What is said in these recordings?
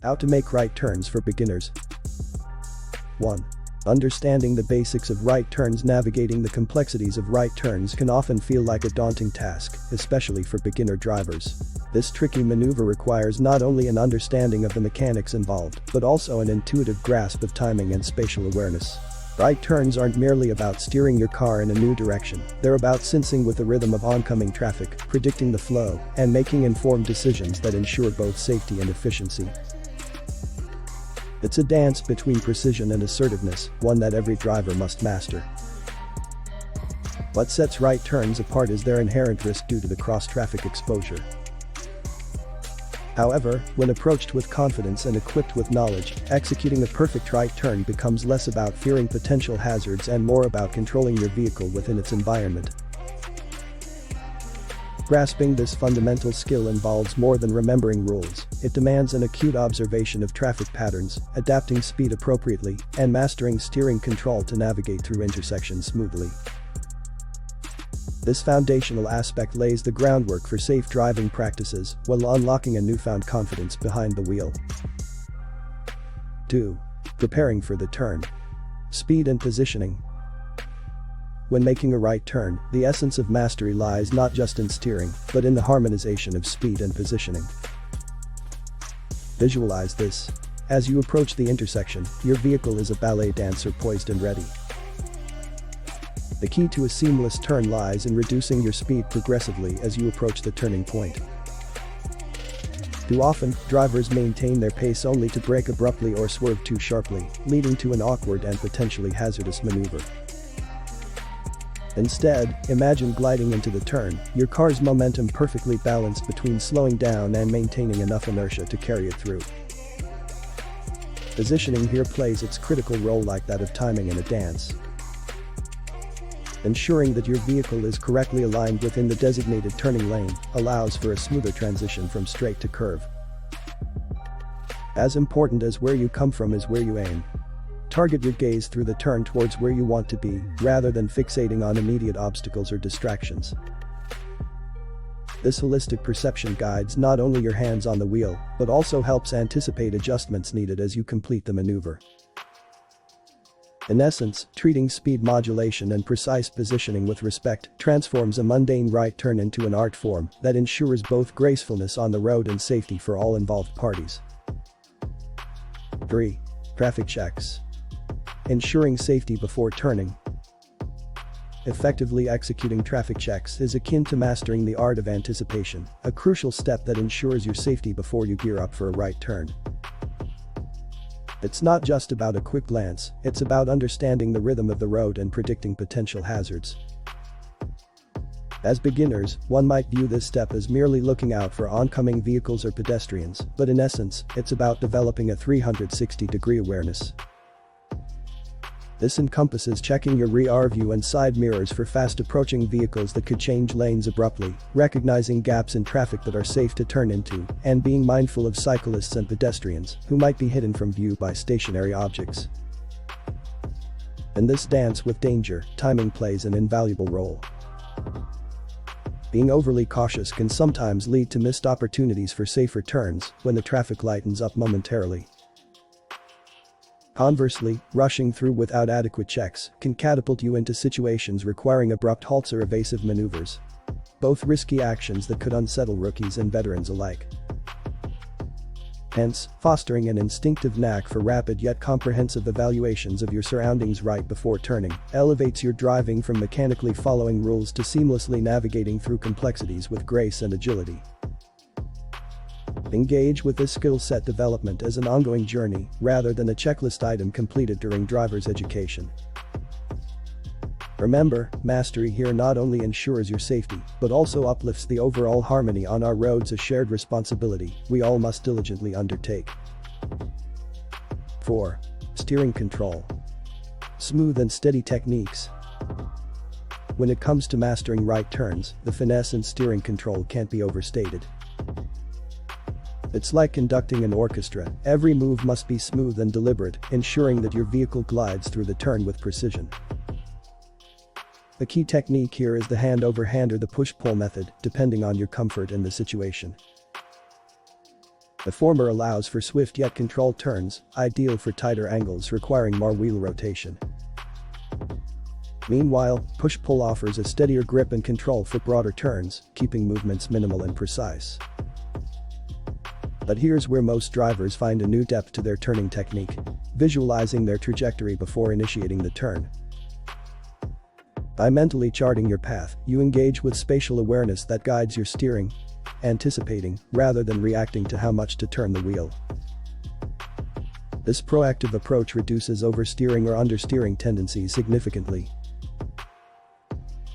How to make right turns for beginners. 1. Understanding the basics of right turns. Navigating the complexities of right turns can often feel like a daunting task, especially for beginner drivers. This tricky maneuver requires not only an understanding of the mechanics involved, but also an intuitive grasp of timing and spatial awareness. Right turns aren't merely about steering your car in a new direction, they're about sensing with the rhythm of oncoming traffic, predicting the flow, and making informed decisions that ensure both safety and efficiency. It's a dance between precision and assertiveness, one that every driver must master. What sets right turns apart is their inherent risk due to the cross-traffic exposure. However, when approached with confidence and equipped with knowledge, executing a perfect right turn becomes less about fearing potential hazards and more about controlling your vehicle within its environment. Grasping this fundamental skill involves more than remembering rules. It demands an acute observation of traffic patterns, adapting speed appropriately, and mastering steering control to navigate through intersections smoothly. This foundational aspect lays the groundwork for safe driving practices while unlocking a newfound confidence behind the wheel. 2. Preparing for the turn. Speed and positioning. When making a right turn, the essence of mastery lies not just in steering, but in the harmonization of speed and positioning. Visualize this. As you approach the intersection, your vehicle is a ballet dancer poised and ready. The key to a seamless turn lies in reducing your speed progressively as you approach the turning point. Too often, drivers maintain their pace only to brake abruptly or swerve too sharply, leading to an awkward and potentially hazardous maneuver. Instead, imagine gliding into the turn, your car's momentum perfectly balanced between slowing down and maintaining enough inertia to carry it through. Positioning here plays its critical role like that of timing in a dance. Ensuring that your vehicle is correctly aligned within the designated turning lane allows for a smoother transition from straight to curve. As important as where you come from is where you aim. Target your gaze through the turn towards where you want to be, rather than fixating on immediate obstacles or distractions. This holistic perception guides not only your hands on the wheel, but also helps anticipate adjustments needed as you complete the maneuver. In essence, treating speed modulation and precise positioning with respect transforms a mundane right turn into an art form that ensures both gracefulness on the road and safety for all involved parties. 3. Traffic checks. Ensuring safety before turning. Effectively executing traffic checks is akin to mastering the art of anticipation, a crucial step that ensures your safety before you gear up for a right turn. It's not just about a quick glance, it's about understanding the rhythm of the road and predicting potential hazards. As beginners, one might view this step as merely looking out for oncoming vehicles or pedestrians, but in essence, it's about developing a 360-degree awareness. This encompasses checking your rear view and side mirrors for fast-approaching vehicles that could change lanes abruptly, recognizing gaps in traffic that are safe to turn into, and being mindful of cyclists and pedestrians who might be hidden from view by stationary objects. In this dance with danger, timing plays an invaluable role. Being overly cautious can sometimes lead to missed opportunities for safer turns when the traffic lightens up momentarily. Conversely, rushing through without adequate checks can catapult you into situations requiring abrupt halts or evasive maneuvers. Both risky actions that could unsettle rookies and veterans alike. Hence, fostering an instinctive knack for rapid yet comprehensive evaluations of your surroundings right before turning elevates your driving from mechanically following rules to seamlessly navigating through complexities with grace and agility. Engage with this skill set development as an ongoing journey rather than a checklist item completed during driver's education. Remember, mastery here not only ensures your safety, but also uplifts the overall harmony on our roads, a shared responsibility we all must diligently undertake. 4. Steering control. Smooth and steady techniques. When it comes to mastering right turns, the finesse in steering control can't be overstated. It's like conducting an orchestra, every move must be smooth and deliberate, ensuring that your vehicle glides through the turn with precision. The key technique here is the hand-over-hand or the push-pull method, depending on your comfort and the situation. The former allows for swift yet controlled turns, ideal for tighter angles requiring more wheel rotation. Meanwhile, push-pull offers a steadier grip and control for broader turns, keeping movements minimal and precise. But here's where most drivers find a new depth to their turning technique: visualizing their trajectory before initiating the turn. By mentally charting your path, you engage with spatial awareness that guides your steering, anticipating rather than reacting to how much to turn the wheel. This proactive approach reduces oversteering or understeering tendencies significantly.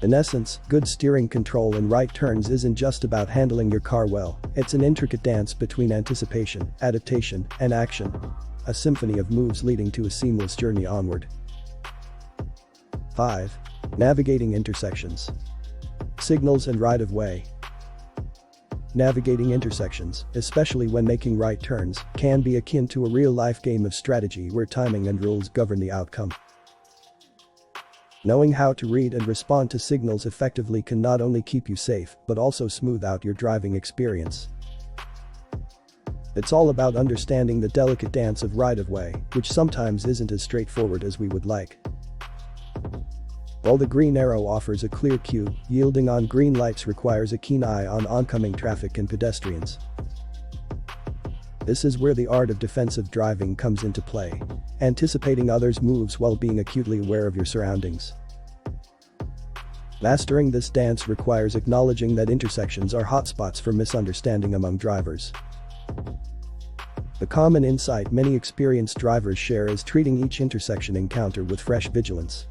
In essence, good steering control in right turns isn't just about handling your car well, it's an intricate dance between anticipation, adaptation, and action. A symphony of moves leading to a seamless journey onward. 5. Navigating intersections. Signals and right-of-way. Navigating intersections, especially when making right turns, can be akin to a real-life game of strategy where timing and rules govern the outcome. Knowing how to read and respond to signals effectively can not only keep you safe, but also smooth out your driving experience. It's all about understanding the delicate dance of right-of-way, which sometimes isn't as straightforward as we would like. While the green arrow offers a clear cue, yielding on green lights requires a keen eye on oncoming traffic and pedestrians. This is where the art of defensive driving comes into play, anticipating others' moves while being acutely aware of your surroundings. Mastering this dance requires acknowledging that intersections are hotspots for misunderstanding among drivers. The common insight many experienced drivers share is treating each intersection encounter with fresh vigilance.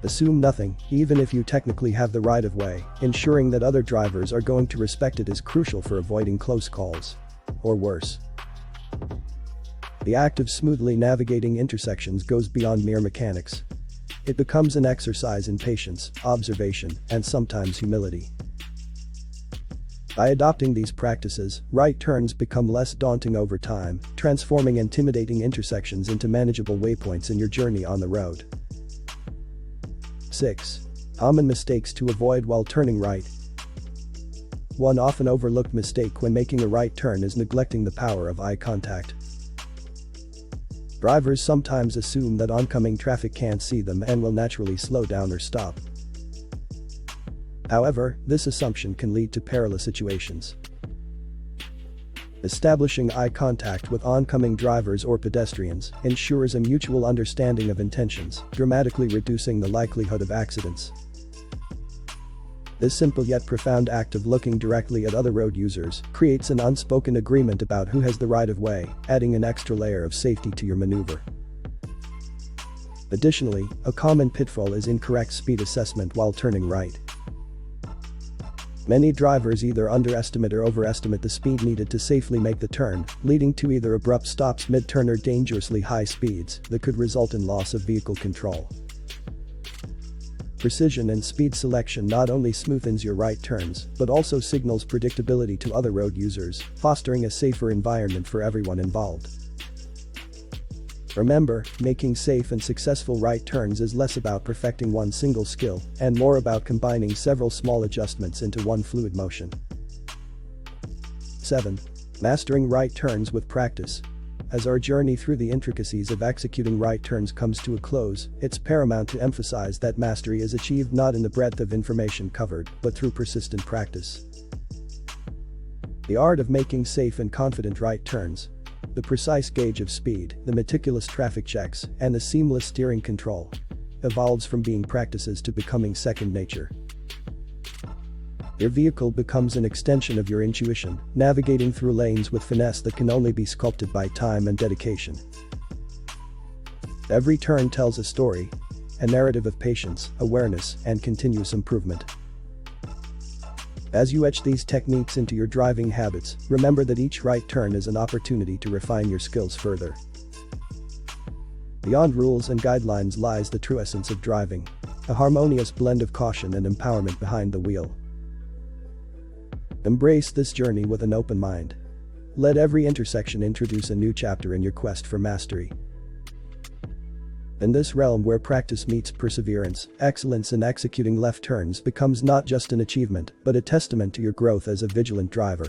Assume nothing, even if you technically have the right-of-way, ensuring that other drivers are going to respect it is crucial for avoiding close calls. Or worse. The act of smoothly navigating intersections goes beyond mere mechanics. It becomes an exercise in patience, observation, and sometimes humility. By adopting these practices, right turns become less daunting over time, transforming intimidating intersections into manageable waypoints in your journey on the road. 6. Common mistakes to avoid while turning right. One often overlooked mistake when making a right turn is neglecting the power of eye contact. Drivers sometimes assume that oncoming traffic can't see them and will naturally slow down or stop. However, this assumption can lead to perilous situations. Establishing eye contact with oncoming drivers or pedestrians ensures a mutual understanding of intentions, dramatically reducing the likelihood of accidents. This simple yet profound act of looking directly at other road users creates an unspoken agreement about who has the right-of-way, adding an extra layer of safety to your maneuver. Additionally, a common pitfall is incorrect speed assessment while turning right. Many drivers either underestimate or overestimate the speed needed to safely make the turn, leading to either abrupt stops mid-turn or dangerously high speeds that could result in loss of vehicle control. Precision and speed selection not only smoothens your right turns, but also signals predictability to other road users, fostering a safer environment for everyone involved. Remember, making safe and successful right turns is less about perfecting one single skill and more about combining several small adjustments into one fluid motion. 7. Mastering right turns with practice. As our journey through the intricacies of executing right turns comes to a close, it's paramount to emphasize that mastery is achieved not in the breadth of information covered, but through persistent practice. The art of making safe and confident right turns, the precise gauge of speed, the meticulous traffic checks, and the seamless steering control, evolves from being practices to becoming second nature. Your vehicle becomes an extension of your intuition, navigating through lanes with finesse that can only be sculpted by time and dedication. Every turn tells a story, a narrative of patience, awareness, and continuous improvement. As you etch these techniques into your driving habits, remember that each right turn is an opportunity to refine your skills further. Beyond rules and guidelines lies the true essence of driving, a harmonious blend of caution and empowerment behind the wheel. Embrace this journey with an open mind. Let every intersection introduce a new chapter in your quest for mastery. In this realm where practice meets perseverance, excellence in executing left turns becomes not just an achievement, but a testament to your growth as a vigilant driver.